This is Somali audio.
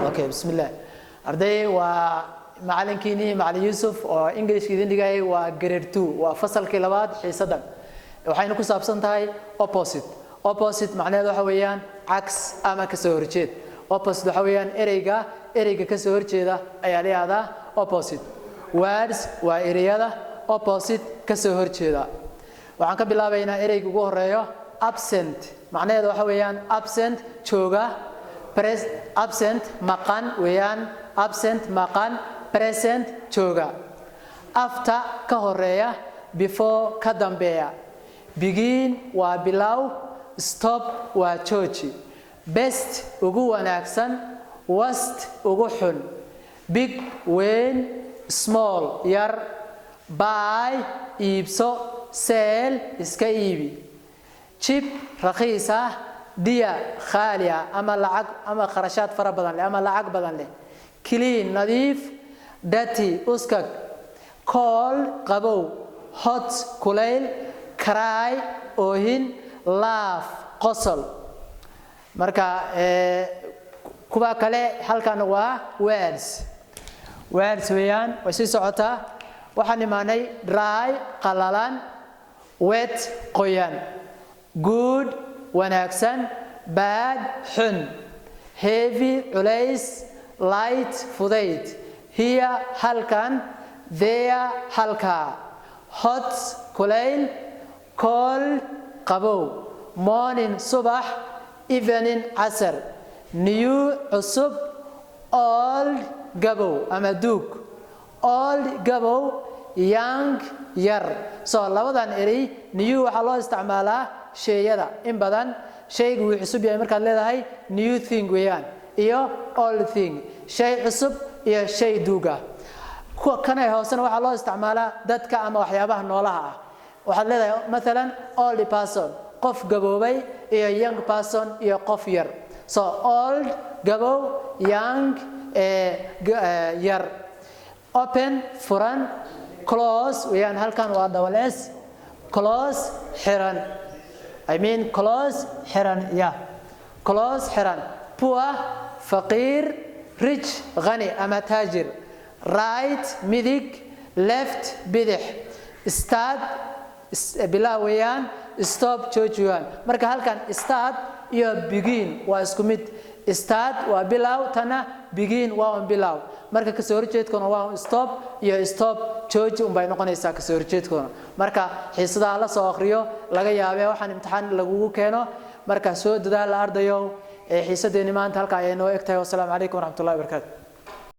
Okay, bismillah. Arday waa macalinkiini macallin Yusuf oo English idin dhigay waa grade 2 waa fasalkii labaad xiisadan. Waxayna ku saabsan tahay opposite. Opposite macnaheedu waxa weeyaan caks ama ka soo horjeed. Opposite waxa weeyaan ereyga ka soo horjeeda ayaa la yiraahdaa opposite. Words waa ereyada opposite ka soo horjeeda. Waxaan ka bilaabaynaa ereyga ugu horeeyo absent. Macnaheedu waxa weeyaan absent jooga. Absent maqan weeyaan absent maqan present jooga after ka horeeya before ka dambeeya begin waa bilow stop waa jooji best ugu wanaagsan worst ugu xun big weyn small yar buy iibso sell iska iibi cheap raqiis ah dia khaliya ama lacag ama kharashaad fara badan leh ama lacag badan leh clean nadiif dirty uskag cold qabow hot kulayl cry oohin laugh qosol marka kuwa kale halkan waa words weeyaan way sii socotaa waxaan imaanay dry qalalan wet qoyan good wanaagsan bad xun heavy culays light fudayd here halkan there halka hot kulayl cold qabow morning subax evening asr new cusub old gabow ama duug old gabow young yar soo labadan erey new waxa loo isticmaalaa shayada in badan shaygu wuu cusub yahay markaad leedahay new thing weeyaan iyo old thing shay cusub iyo shay duuga kana hoosena waxa loo isticmaalaa dadka ama waxyaabaha noolaha ah waxaad leedahay mesela old person qof gaboobay iyo young person iyo qof yar so old gabow young yar open furan close weeyaan halkan waa double s close xiran I mean close xiran close xiran poor faqir rich غني ama taajir right midig left bidix start bilaa weeyaan stop joojiyaan marka halkan start iyo begin waa isku mid start waa bilow tana begin waa bilow marka ka soo horjeedkuna waa stop iyo stop jooji bay noqonaysaa ka soo horjeedkuna marka xiisadaha la soo akhriyo laga yaabee waxaan imtixaan lagu keeno marka soo dadaal ardayo xiisadeena maanta halka ay noo egtahay. Wassalaamu calaykum waraxmatullaahi wabarakaatuh.